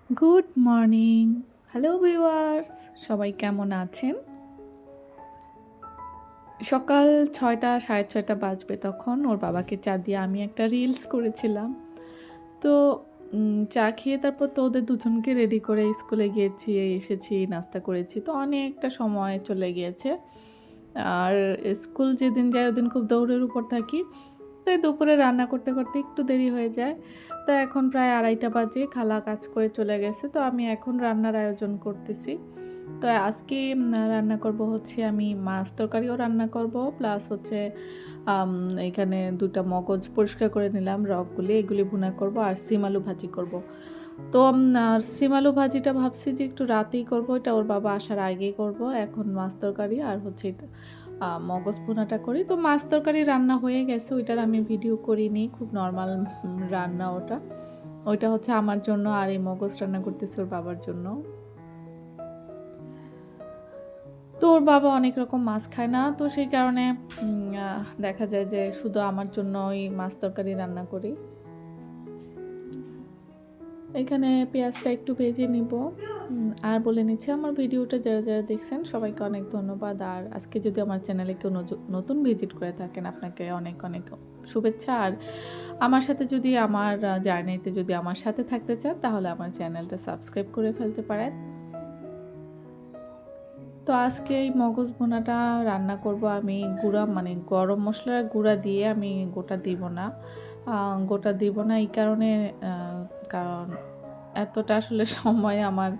Good morning. Hello viewers, সবাই কেমন আছেন? সকাল ৬টা ৬:৩০ বাজবে তখন ওর বাবাকে চা দিয়ে আমি একটা রিলস করেছিলাম। তো চা খেয়ে তারপর তো ওদের দুজনকে রেডি করে স্কুলে গিয়েছি, এসেছি, নাস্তা করেছি। তো অনেকটা সময় চলে গিয়েছে। আর স্কুল যেদিন যাই ওদিন খুব দৌড়ের উপর থাকি। তাই দুপুরে রান্না করতে, করতে একটু দেরি হয়ে যায়। তো এখন প্রায় ২:৩০ বাজে, খালা কাজ করে চলে গেছে। তো আমি এখন রান্নার আয়োজন করতেছি। তো আজকে রান্না করব হচ্ছে আমি মাছ তরকারিও রান্না করব। প্লাস হচ্ছে আম এখানে ২ টা মগজ পরিষ্কার করে নিলাম রগগুলি, এগুলি ভুনা করব আর সিম আলু ভাজি করব। তো সিম আলু ভাজিটা ভাবছি যে একটু রাতেই করব। এটা ওর বাবা আসার আগেই করব। এখন মাছ তরকারি আর হচ্ছে এটা মগজ ভুনাটা করি। তো মাছ তরকারি রান্না হয়ে গেছে, ওইটার আমি ভিডিও করিনি। খুব নরমাল রান্না ওটা। ওইটা হচ্ছে আমার জন্য, আর এই মগজ রান্না করতেছি ওর বাবার জন্য। তো ওর বাবা অনেক রকম মাছ খায় না। তো সেই কারণে দেখা যায় যে শুধু আমার জন্য ওই মাছ তরকারি রান্না করি। এখানে পেঁয়াজটা একটু ভেজে নিব। আর বলে নিচ্ছি, আমার ভিডিওটা যারা, যারা দেখছেন সবাইকে অনেক ধন্যবাদ। আর আজকে যদি আমার চ্যানেলে কেউ নতুন ভিজিট করে থাকেন, আপনাকে অনেক, অনেক শুভেচ্ছা। আর আমার সাথে যদি আমার জার্নিতে যদি আমার সাথে থাকতে চান, তাহলে আমার চ্যানেলটা সাবস্ক্রাইব করে ফেলতে পারেন। তো আজকে এই মগজ ভুনাটা রান্না করব আমি গুঁড়া, মানে গরম মশলার গুঁড়া দিয়ে, আমি গোটা দিব না। গোটা দিব না এই কারণে, কারণ এতটা আসলে সময় আমার,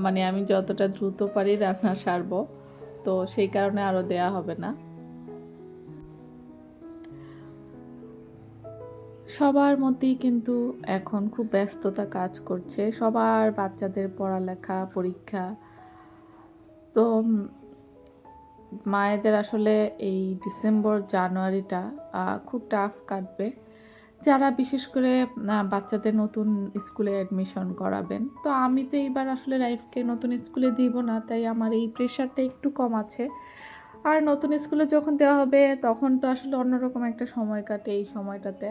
মানে আমি যতটা দ্রুত পারি রান্না সারবো, তো সেই কারণে আরও দেয়া হবে না। সবার মধ্যেই কিন্তু এখন খুব ব্যস্ততা কাজ করছে, সবার বাচ্চাদের পড়ালেখা, পরীক্ষা। তো মায়েদের আসলে এই ডিসেম্বর জানুয়ারিটা খুব টাফ কাটবে, যারা বিশেষ করে বাচ্চাদের নতুন স্কুলে অ্যাডমিশন করাবেন। তো আমি তো এইবার আসলে রাইফকে নতুন স্কুলে দিব না, তাই আমার এই প্রেশারটা একটু কম আছে। আর নতুন স্কুলে যখন দেওয়া হবে তখন তো আসলে অন্যরকম একটা সময় কাটে এই সময়টাতে।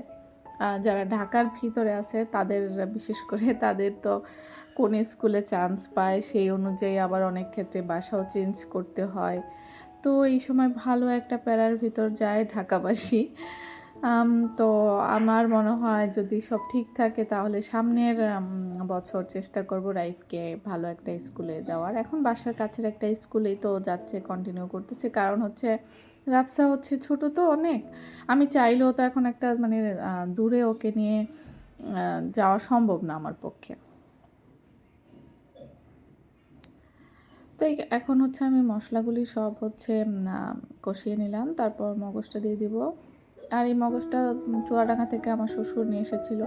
যারা ঢাকার ভিতরে আছে তাদের, বিশেষ করে তাদের তো কোন স্কুলে চান্স পায় সেই অনুযায়ী আবার অনেক ক্ষেত্রে বাসাও চেঞ্জ করতে হয়। তো এই সময় ভালো একটা প্যারার ভিতর যায় ঢাকাবাসী। তো আমার মনে হয় যদি সব ঠিক থাকে তাহলে সামনের বছর চেষ্টা করব রাইফকে ভালো একটা স্কুলে দেওয়ার। এখন বাসার কাছের একটা স্কুলেই তো যাচ্ছে, কন্টিনিউ করতেছে। কারণ হচ্ছে রাফসা হচ্ছে ছোট তো অনেক। আমি চাইলেও তো এখন একটা মানে দূরে ওকে নিয়ে যাওয়া সম্ভব না আমার পক্ষে। তো এখন হচ্ছে আমি মশলাগুলি সব হচ্ছে কষিয়ে নিলাম, তারপর মগজটা দিয়ে দিব। আর এই মগজটা চুয়াডাঙ্গা থেকে আমার শ্বশুর নিয়ে এসেছিল।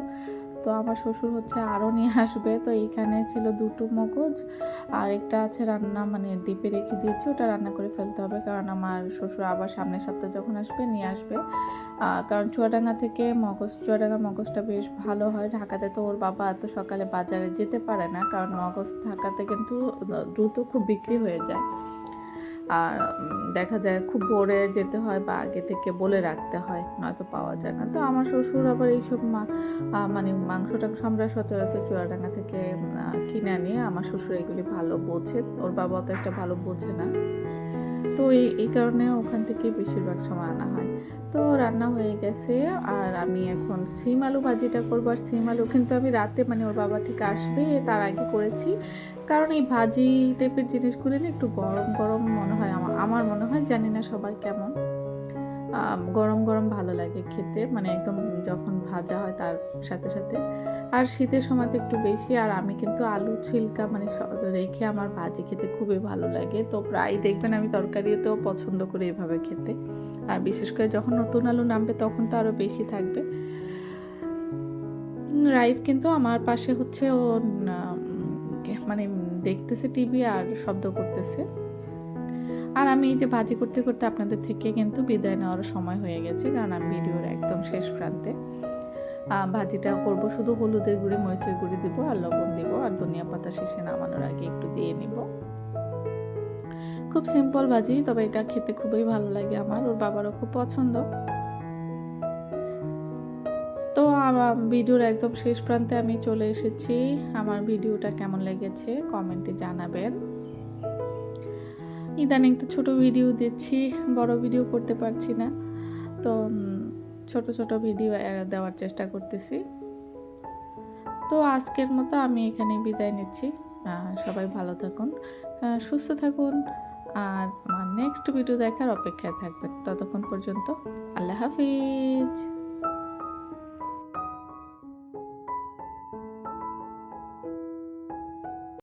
তো আমার শ্বশুর হচ্ছে আরও নিয়ে আসবে। তো এইখানে ছিল 2টো মগজ, আর একটা আছে রান্না, মানে ডিপে রেখে দিয়েছি, ওটা রান্না করে ফেলতে হবে। কারণ আমার শ্বশুর আবার সামনের সপ্তাহে যখন আসবে নিয়ে আসবে। কারণ চুয়াডাঙ্গা থেকে চুয়াডাঙ্গার মগজটা বেশ ভালো হয়। ঢাকাতে তো ওর বাবা এত সকালে বাজারে যেতে পারে না, কারণ মগজ ঢাকাতে কিন্তু দ্রুত খুব বিক্রি হয়ে যায়। আর দেখা যায় খুব ভোরে যেতে হয় বা আগে থেকে বলে রাখতে হয়, নয়তো পাওয়া যায় না। তো আমার শ্বশুর আবার এইসব মানে মাংস টাংস আমরা সচরাচর চুয়াডাঙ্গা থেকে কিনে আনি। আমার শ্বশুর এগুলি ভালো বোঝে, ওর বাবা তো একটা ভালো বোঝে না। তো এই কারণে ওখান থেকে বেশিরভাগ সময় আনা হয়। তো রান্না হয়ে গেছে, আর আমি এখন সিম আলু ভাজিটা করবো। আর সিম আলু কিন্তু আমি রাতে, মানে ওর বাবা থেকে আসবে তার আগে করেছি। কারণ এই ভাজি টাইপের জিনিসগুলি না একটু গরম গরম মনে হয়, আমার মনে হয়, জানি না সবার কেমন। গরম গরম ভালো লাগে খেতে, মানে একদম যখন ভাজা হয় তার সাথে সাথে। আর শীতের সময় তো একটু বেশি। আর আমি কিন্তু আলু ছিলকা মানে রেখে আমার ভাজি খেতে খুবই ভালো লাগে। তো প্রায় দেখবেন আমি তরকারিতেও পছন্দ করি এভাবে খেতে। আর বিশেষ করে যখন নতুন আলু নামবে তখন তো আরও বেশি থাকবে। রাইফ কিন্তু আমার পাশে হচ্ছে ও মানে দেখতেছে টিভি আর শব্দ করতেছে। আর আমি এই যে ভাজি করতে করতে আপনাদের থেকে কিন্তু বিদায় নেওয়ার সময় হয়ে গেছে, কারণ আমি ভিডিওর একদম শেষ প্রান্তে। ভাজিটা করব শুধু হলুদের গুঁড়ি, মরিচের গুঁড়ি দিব আর লবণ দিব, আর ধনিয়া পাতা শেষে নামানোর আগে একটু দিয়ে নিব। খুব সিম্পল ভাজি, তবে এটা খেতে খুবই ভালো লাগে আমার, ওর বাবারও খুব পছন্দ। তো আমার ভিডিওর একদম শেষ প্রান্তে আমি চলে এসেছি। আমার ভিডিওটা কেমন লেগেছে কমেন্টে জানাবেন। ইদানিং তো ছোট ভিডিও দিচ্ছি, বড় ভিডিও করতে পারছি না, তো ছোট ছোট ভিডিও দেওয়ার চেষ্টা করতেছি। তো আজকের মতো আমি এখানে বিদায় নিচ্ছি। সবাই ভালো থাকুন, সুস্থ থাকুন, আর আমার নেক্সট ভিডিও দেখার অপেক্ষায় থাকবেন। ততক্ষণ পর্যন্ত আল্লাহ হাফিজ।